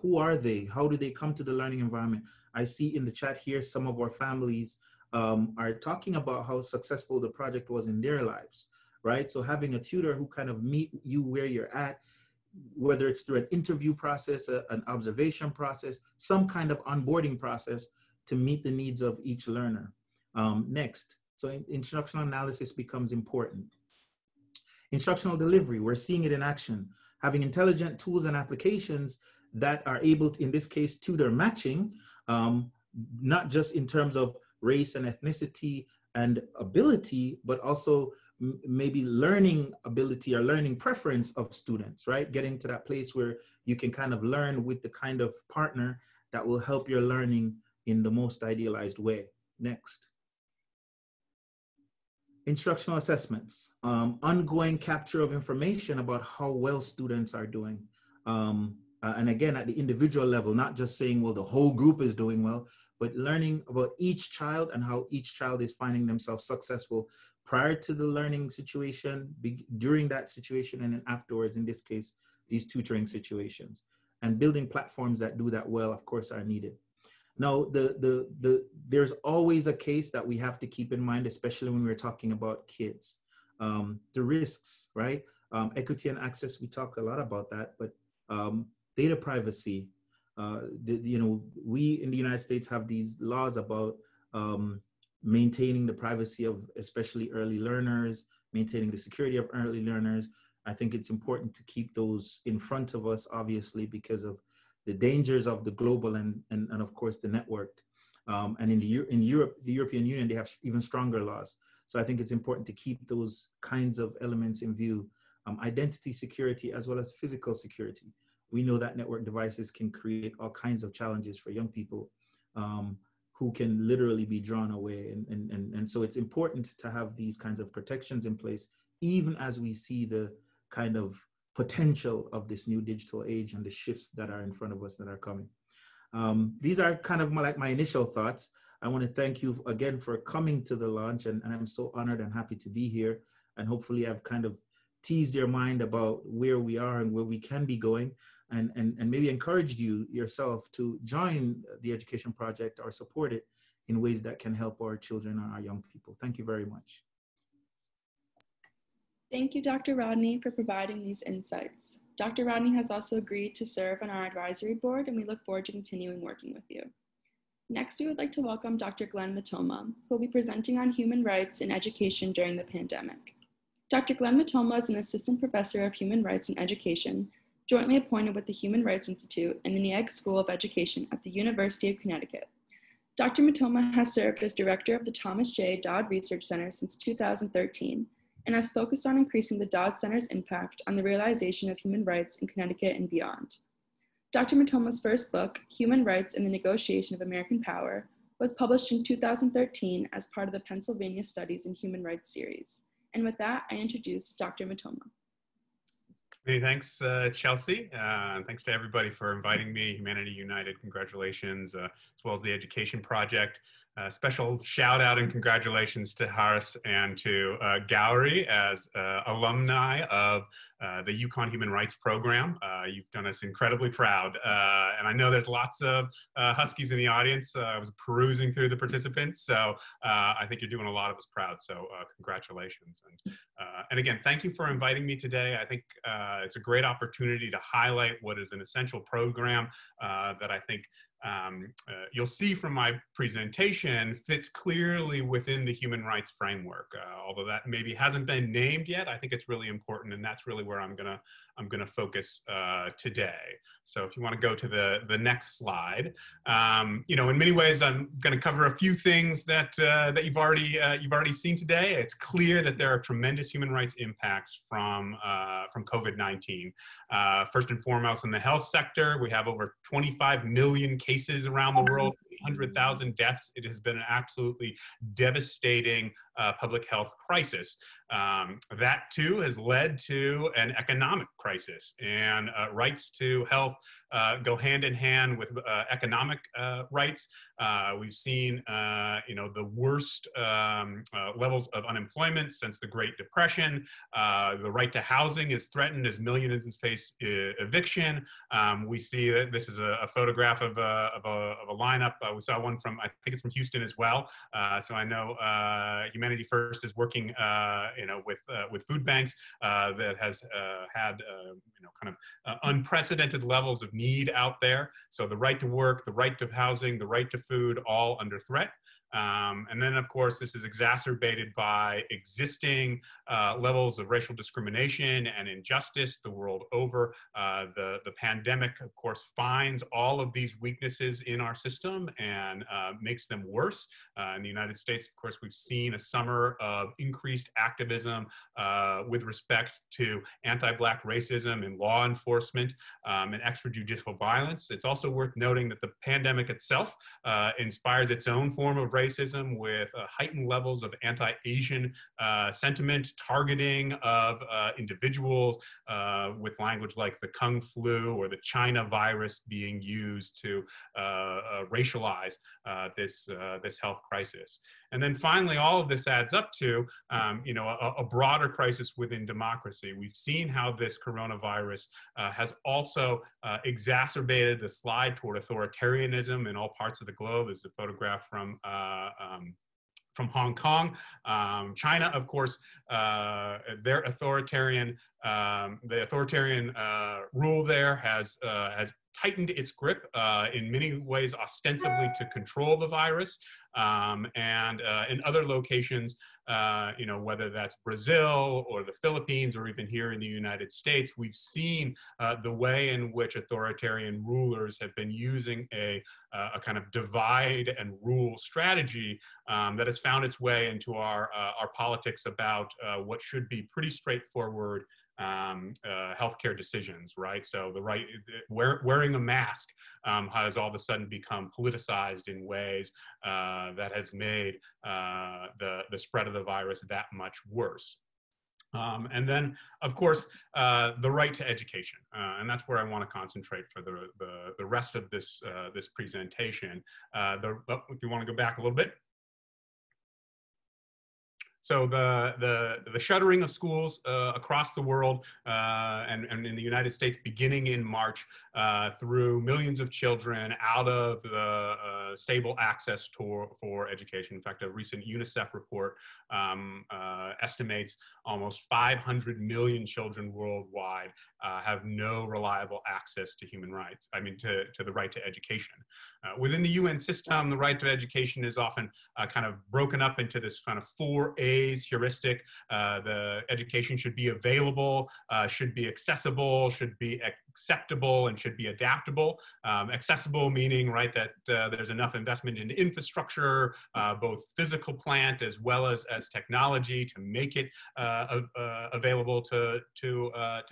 Who are they? How do they come to the learning environment? I see in the chat here, some of our families are talking about how successful the project was in their lives, right? So having a tutor who kind of meet you where you're at, whether it's through an interview process, an observation process, some kind of onboarding process to meet the needs of each learner. Next, so instructional analysis becomes important. Instructional delivery, we're seeing it in action. Having intelligent tools and applications that are able to, in this case, tutor matching, not just in terms of race and ethnicity and ability, but also maybe learning ability or learning preference of students, right? Getting to that place where you can kind of learn with the kind of partner that will help your learning in the most idealized way. Next. Instructional assessments, ongoing capture of information about how well students are doing. And again, at the individual level, not just saying, well, the whole group is doing well, but learning about each child and how each child is finding themselves successful prior to the learning situation, during that situation, and then afterwards, in this case, these tutoring situations. And building platforms that do that well, of course, are needed. Now, there's always a case that we have to keep in mind, especially when we're talking about kids. The risks, right? Equity and access, we talk a lot about that, but data privacy, we in the United States have these laws about maintaining the privacy of especially early learners, maintaining the security of early learners. I think it's important to keep those in front of us, obviously, because of the dangers of the global and of course the networked. And in Europe, the European Union, they have even stronger laws. So I think it's important to keep those kinds of elements in view. Identity security as well as physical security. We know that network devices can create all kinds of challenges for young people who can literally be drawn away. And so it's important to have these kinds of protections in place, even as we see the kind of potential of this new digital age and the shifts that are in front of us that are coming. These are kind of more like my initial thoughts. I want to thank you again for coming to the launch, and I'm so honored and happy to be here. And hopefully I've kind of teased your mind about where we are and where we can be going, and maybe encouraged you yourself to join the education project or support it in ways that can help our children and our young people. Thank you very much. Thank you, Dr. Rodney, for providing these insights. Dr. Rodney has also agreed to serve on our advisory board, and we look forward to continuing working with you. Next, we would like to welcome Dr. Glenn Matoma, who will be presenting on human rights in education during the pandemic. Dr. Glenn Matoma is an assistant professor of human rights in education, jointly appointed with the Human Rights Institute and the Niegg School of Education at the University of Connecticut. Dr. Matoma has served as director of the Thomas J. Dodd Research Center since 2013, and has focused on increasing the Dodd Center's impact on the realization of human rights in Connecticut and beyond. Dr. Matoma's first book, Human Rights and the Negotiation of American Power, was published in 2013 as part of the Pennsylvania Studies in Human Rights series. And with that, I introduce Dr. Matoma. Many thanks, Chelsea. And thanks to everybody for inviting me. Humanity United, congratulations, as well as the Education Project. Special shout out and congratulations to Harris and to Gowrie as alumni of the UConn Human Rights Program. You've done us incredibly proud. And I know there's lots of Huskies in the audience. I was perusing through the participants, so I think you're doing a lot of us proud. So congratulations. And again, thank you for inviting me today. I think it's a great opportunity to highlight what is an essential program that I think you'll see from my presentation fits clearly within the human rights framework. Although that maybe hasn't been named yet, I think it's really important, and that's really where I'm gonna focus today. So if you want to go to the next slide, you know, in many ways I'm going to cover a few things that that you've already seen today. It's clear that there are tremendous human rights impacts from COVID-19. First and foremost, in the health sector, we have over 25 million cases around the world, 100,000 deaths. It has been an absolutely devastating public health crisis. That too has led to an economic crisis, and rights to health go hand in hand with economic rights. We've seen, you know, the worst levels of unemployment since the Great Depression. The right to housing is threatened as millions face eviction. We see that this is a photograph of a lineup. We saw one from, I think it's from Houston as well. So I know Humanity First is working, you know, with food banks that has had, you know, kind of unprecedented levels of need out there. So the right to work, the right to housing, the right to food, all under threat. And then, of course, this is exacerbated by existing levels of racial discrimination and injustice the world over. The pandemic, of course, finds all of these weaknesses in our system and makes them worse. In the United States, of course, we've seen a summer of increased activism with respect to anti-Black racism in law enforcement and extrajudicial violence. It's also worth noting that the pandemic itself inspires its own form of racism with heightened levels of anti-Asian sentiment, targeting of individuals with language like the Kung flu or the China virus being used to racialize this health crisis. And then finally, all of this adds up to, you know, a broader crisis within democracy. We've seen how this coronavirus has also exacerbated the slide toward authoritarianism in all parts of the globe. This is a photograph from from Hong Kong. China, of course, their authoritarian, rule there has tightened its grip in many ways, ostensibly to control the virus. And in other locations, whether that's Brazil or the Philippines or even here in the United States, we've seen the way in which authoritarian rulers have been using a kind of divide and rule strategy that has found its way into our politics about what should be pretty straightforward healthcare decisions, right? So wearing a mask has all of a sudden become politicized in ways that has made the spread of the virus that much worse. And then, of course, the right to education, and that's where I want to concentrate for the rest of this this presentation. If you want to go back a little bit. So the shuttering of schools across the world and in the United States beginning in March threw millions of children out of the stable access for education. In fact, a recent UNICEF report estimates almost 500 million children worldwide have no reliable access to human rights, to the right to education. Within the UN system, the right to education is often kind of broken up into this kind of 4 A's heuristic. The education should be available, should be accessible, should be acceptable, and should be adaptable. Accessible meaning, right, that there's enough investment in infrastructure, both physical plant as well as technology to make it available to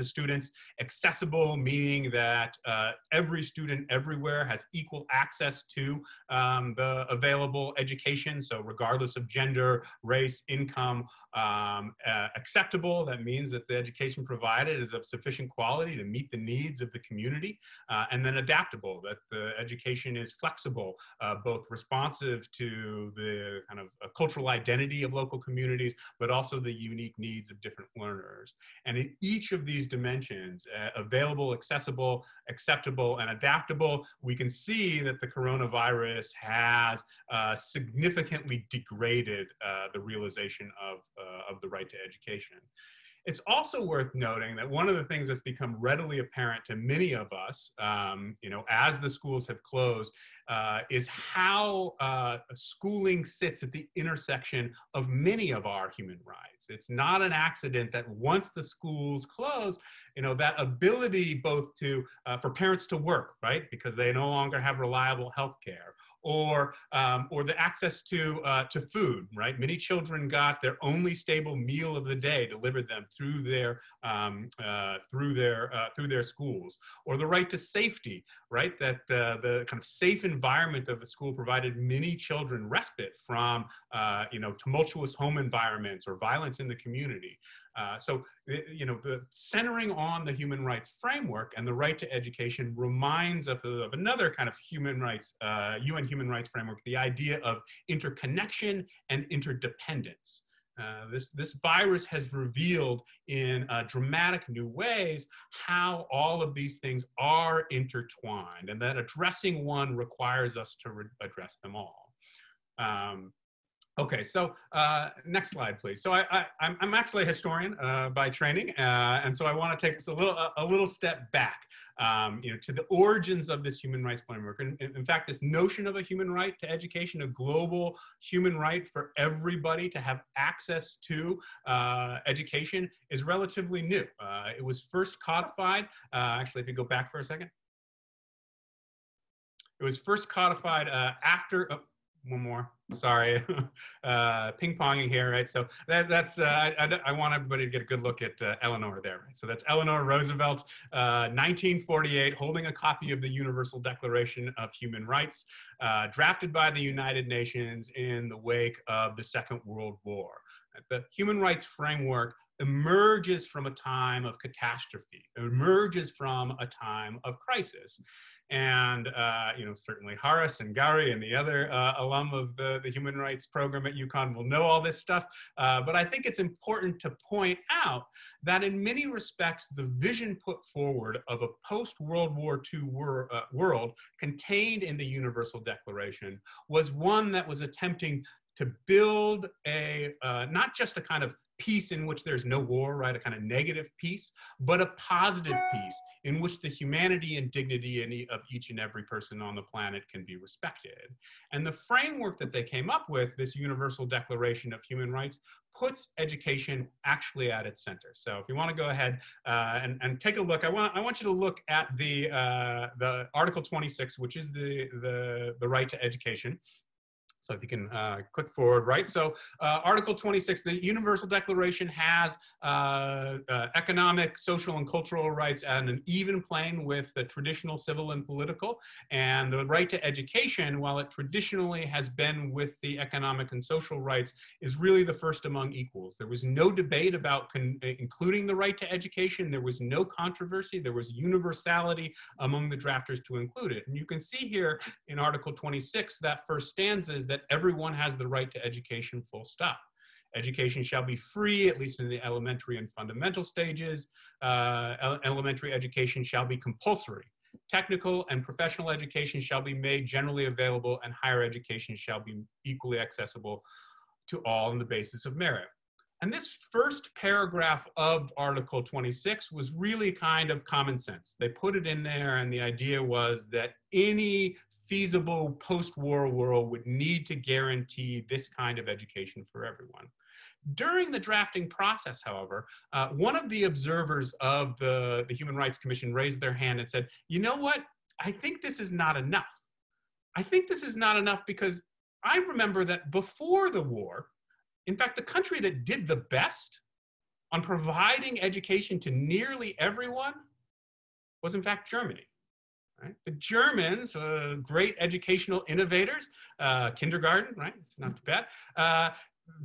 students. Accessible meaning that every student everywhere has equal access to the available education. So regardless of gender, race, income. Acceptable, that means that the education provided is of sufficient quality to meet the needs of the community. And then adaptable, that the education is flexible, both responsive to the kind of cultural identity of local communities, but also the unique needs of different learners. And in each of these dimensions, available, accessible, acceptable, and adaptable, we can see that the coronavirus has significantly degraded the realization of the right to education. It's also worth noting that one of the things that's become readily apparent to many of us, as the schools have closed, is how schooling sits at the intersection of many of our human rights. It's not an accident that once the schools close, that ability both for parents to work, right, because they no longer have reliable health care, or the access to food, right? Many children got their only stable meal of the day delivered them through their schools, or the right to safety, right? That the kind of safe environment of the school provided many children respite from tumultuous home environments or violence in the community. So the centering on the human rights framework and the right to education reminds us of another kind of human rights, UN human rights framework, the idea of interconnection and interdependence. This virus has revealed in dramatic new ways how all of these things are intertwined, and that addressing one requires us to address them all. Okay, so next slide, please. So I'm actually a historian by training, and so I want to take us a little step back, to the origins of this human rights framework. And in fact, this notion of a human right to education, a global human right for everybody to have access to education, is relatively new. It was first codified. Actually, if you go back for a second, it was first codified after. Oh, one more. Sorry, ping-ponging here, right? So that's, I want everybody to get a good look at Eleanor there, right? So that's Eleanor Roosevelt, 1948, holding a copy of the Universal Declaration of Human Rights, drafted by the United Nations in the wake of the Second World War. The human rights framework emerges from a time of catastrophe, emerges from a time of crisis. And certainly Horace and Gary and the other alum of the human rights program at UConn will know all this stuff. But I think it's important to point out that in many respects, the vision put forward of a post-World War II world contained in the Universal Declaration was one that was attempting to build a, not just a kind of peace in which there's no war, right, a kind of negative peace, but a positive peace in which the humanity and dignity of each and every person on the planet can be respected. And the framework that they came up with, this Universal Declaration of Human Rights, puts education actually at its center. So if you want to go ahead and take a look, I want you to look at the Article 26, which is the right to education. So if you can click forward, right? So Article 26, the Universal Declaration has economic, social, and cultural rights and an even plane with the traditional civil and political. And the right to education, while it traditionally has been with the economic and social rights, is really the first among equals. There was no debate about including the right to education. There was no controversy. There was universality among the drafters to include it. And you can see here in Article 26, that first stanza is that everyone has the right to education, full stop. Education shall be free, at least in the elementary and fundamental stages. Elementary education shall be compulsory. Technical and professional education shall be made generally available, and higher education shall be equally accessible to all on the basis of merit. And this first paragraph of Article 26 was really kind of common sense. They put it in there, and the idea was that any feasible post-war world would need to guarantee this kind of education for everyone. During the drafting process, however, one of the observers of the Human Rights Commission raised their hand and said, you know what, I think this is not enough. I think this is not enough because I remember that before the war, in fact, the country that did the best on providing education to nearly everyone was in fact Germany. Right? The Germans, great educational innovators, kindergarten, right? It's not too bad.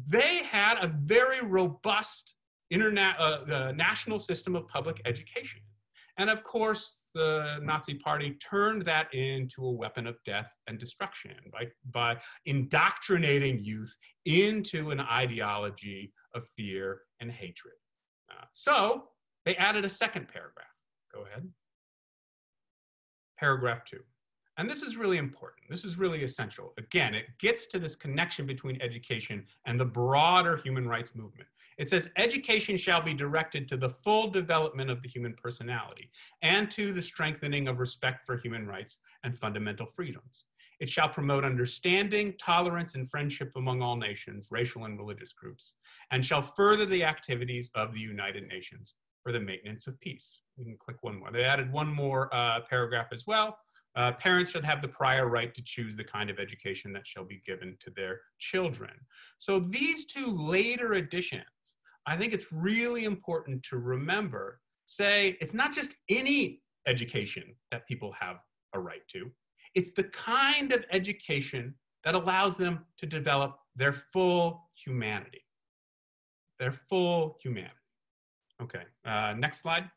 They had a very robust national system of public education. And of course, the Nazi Party turned that into a weapon of death and destruction by indoctrinating youth into an ideology of fear and hatred. So they added a second paragraph. Go ahead. Paragraph 2. And this is really important. This is really essential. Again, it gets to this connection between education and the broader human rights movement. It says, education shall be directed to the full development of the human personality and to the strengthening of respect for human rights and fundamental freedoms. It shall promote understanding, tolerance, and friendship among all nations, racial and religious groups, and shall further the activities of the United Nations for the maintenance of peace. We can click one more. They added one more paragraph as well. Parents should have the prior right to choose the kind of education that shall be given to their children. So these two later additions, I think it's really important to remember, say it's not just any education that people have a right to, it's the kind of education that allows them to develop their full humanity. Their full humanity. Okay, next slide.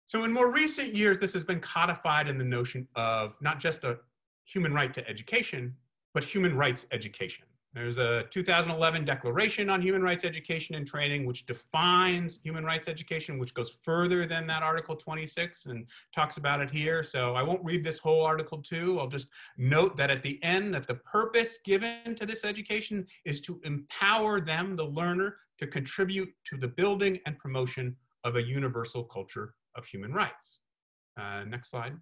So in more recent years, this has been codified in the notion of not just a human right to education, but human rights education. There's a 2011 Declaration on Human Rights Education and Training, which defines human rights education, which goes further than that Article 26 and talks about it here. So I won't read this whole Article 2. I'll just note that at the end, that the purpose given to this education is to empower them, the learner, to contribute to the building and promotion of a universal culture of human rights. Next slide.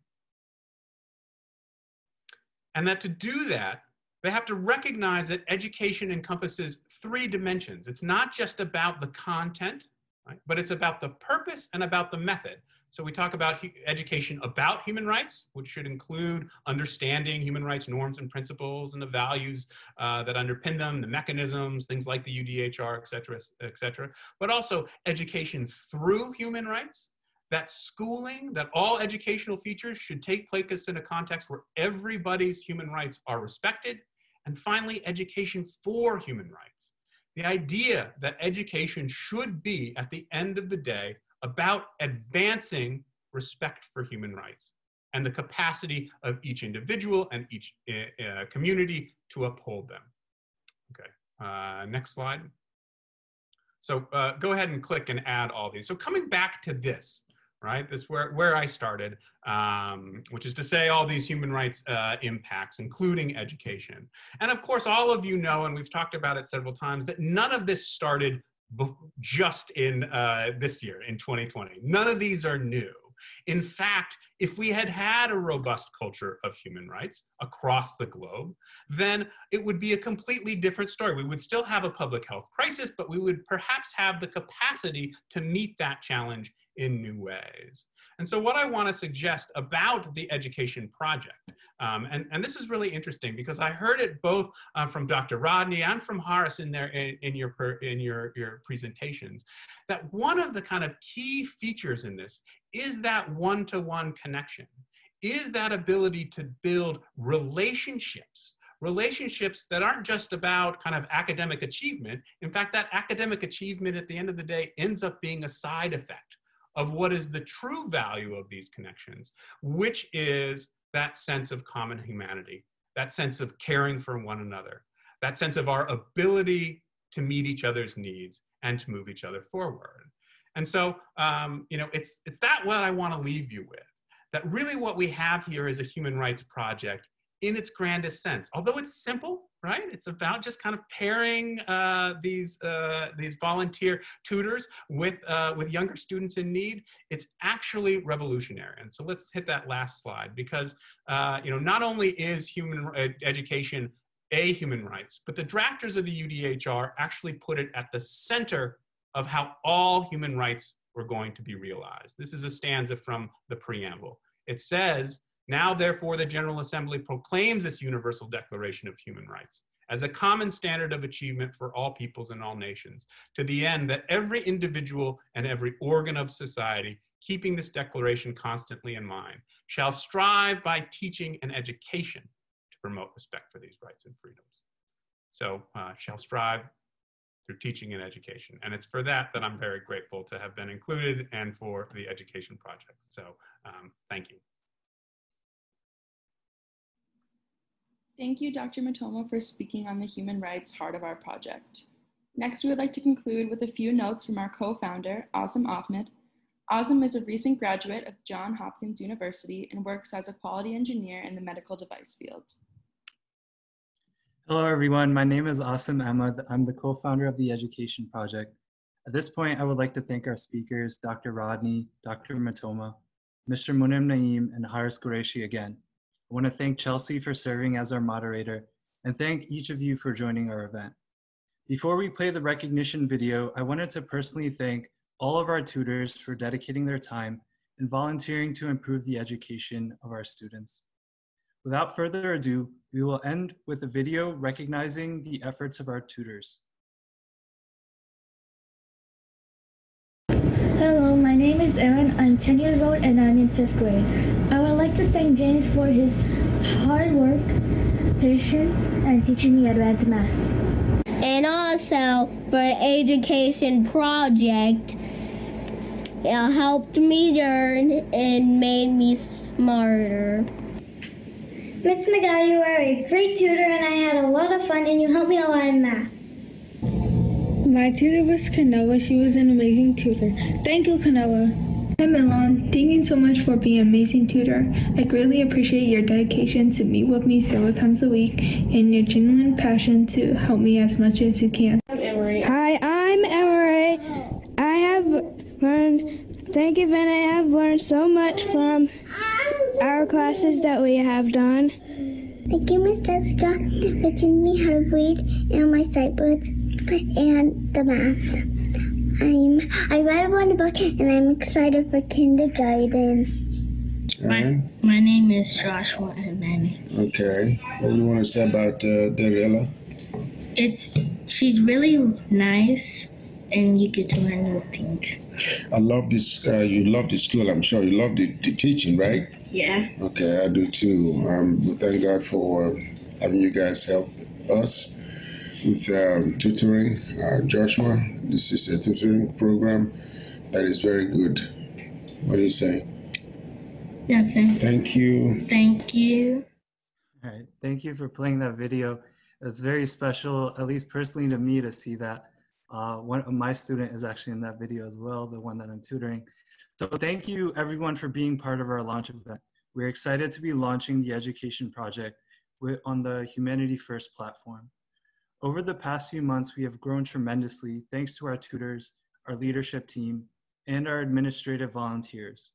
And that to do that, they have to recognize that education encompasses 3 dimensions. It's not just about the content, right? But it's about the purpose and about the method. So we talk about education about human rights, which should include understanding human rights norms and principles and the values that underpin them, the mechanisms, things like the UDHR, et cetera, but also education through human rights, that schooling, that all educational features should take place in a context where everybody's human rights are respected. And finally, education for human rights. The idea that education should be, at the end of the day, about advancing respect for human rights and the capacity of each individual and each community to uphold them. Okay, next slide. So go ahead and click and add all these. So coming back to this, right? That's where I started, which is to say all these human rights impacts, including education. And of course, all of you know, and we've talked about it several times, that none of this started just in this year, in 2020. None of these are new. In fact, if we had had a robust culture of human rights across the globe, then it would be a completely different story. We would still have a public health crisis, but we would perhaps have the capacity to meet that challenge in new ways. And so what I want to suggest about the education project, and this is really interesting because I heard it both from Dr. Rodney and from Horace in your presentations, that one of the kind of key features in this is that one-to-one connection, is that ability to build relationships that aren't just about kind of academic achievement. In fact, that academic achievement at the end of the day ends up being a side effect of what is the true value of these connections, which is that sense of common humanity, that sense of caring for one another, that sense of our ability to meet each other's needs and to move each other forward. And so, it's that what I want to leave you with, that really what we have here is a human rights project in its grandest sense. Although it's simple, right? It's about just kind of pairing these volunteer tutors with younger students in need. It's actually revolutionary. And so let's hit that last slide because, not only is human education a human rights, but the drafters of the UDHR actually put it at the center of how all human rights were going to be realized. This is a stanza from the preamble. It says, "Now therefore the General Assembly proclaims this universal declaration of human rights as a common standard of achievement for all peoples and all nations, to the end that every individual and every organ of society, keeping this declaration constantly in mind, shall strive by teaching and education to promote respect for these rights and freedoms." So shall strive through teaching and education. And it's for that I'm very grateful to have been included and for the education project. So thank you. Thank you, Dr. Matoma, for speaking on the human rights heart of our project. Next, we would like to conclude with a few notes from our co-founder, Azam Ahmed. Azam is a recent graduate of Johns Hopkins University and works as a quality engineer in the medical device field. Hello, everyone. My name is Asim Ahmed. I'm the co-founder of the Education Project. At this point, I would like to thank our speakers, Dr. Rodney, Dr. Matoma, Mr. Munim Naeem, and Haris Qureshi again. I want to thank Chelsea for serving as our moderator and thank each of you for joining our event. Before we play the recognition video, I wanted to personally thank all of our tutors for dedicating their time and volunteering to improve the education of our students. Without further ado, we will end with a video recognizing the efforts of our tutors. Hello, my name is Aaron. I'm 10 years old and I'm in 5th grade. I would like to thank James for his hard work, patience, and teaching me advanced math. And also for Education Project, it helped me learn and made me smarter. Miss Nagai, you are a great tutor and I had a lot of fun and you helped me a lot in math. My tutor was Kanoa. She was an amazing tutor. Thank you, Kanoa. Hi, Milan. Thank you so much for being an amazing tutor. I greatly appreciate your dedication to meet with me several times a week and your genuine passion to help me as much as you can. Hi, I'm Emery. I have learned, thank you, Van. I have learned so much from our classes that we have done. Thank you, Miss Jessica, for teaching me how to read and my sight words and the math. I read one book and I'm excited for kindergarten. My name is Joshua Hernani. Okay. What do you want to say about Dariella? She's really nice and you get to learn new things. I love this. You love the school, I'm sure. You love the teaching, right? Yeah. Okay, I do too. We thank God for having you guys help us with tutoring. Joshua, this is a tutoring program that is very good. What do you say? Nothing. Thank you. Thank you. All right, thank you for playing that video. It's very special, at least personally to me, to see that. One of my student is actually in that video as well, the one that I'm tutoring. So thank you everyone for being part of our launch event. We're excited to be launching the education project on the Humanity First platform. Over the past few months, we have grown tremendously thanks to our tutors, our leadership team, and our administrative volunteers.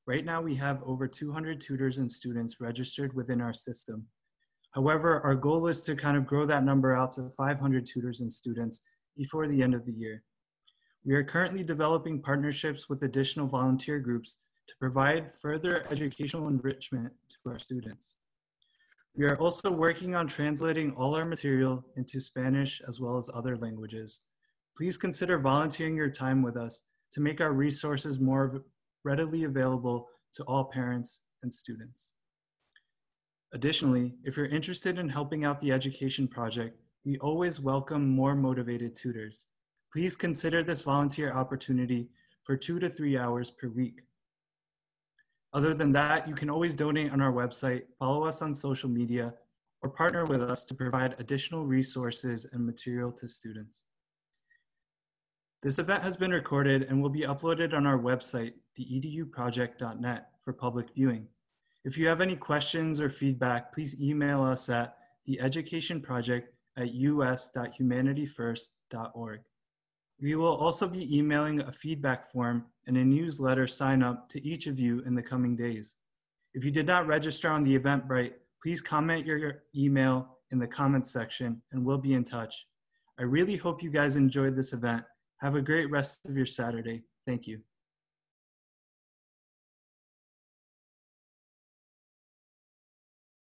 Right now, we have over 200 tutors and students registered within our system. However, our goal is to kind of grow that number out to 500 tutors and students before the end of the year. We are currently developing partnerships with additional volunteer groups to provide further educational enrichment to our students. We are also working on translating all our material into Spanish as well as other languages. Please consider volunteering your time with us to make our resources more readily available to all parents and students. Additionally, if you're interested in helping out the education project, we always welcome more motivated tutors. Please consider this volunteer opportunity for 2 to 3 hours per week. Other than that, you can always donate on our website, follow us on social media, or partner with us to provide additional resources and material to students. This event has been recorded and will be uploaded on our website, theeduproject.net, for public viewing. If you have any questions or feedback, please email us at theeducationproject@us.humanityfirst.org. We will also be emailing a feedback form and a newsletter sign up to each of you in the coming days. If you did not register on the Eventbrite, please comment your email in the comments section and we'll be in touch. I really hope you guys enjoyed this event. Have a great rest of your Saturday. Thank you.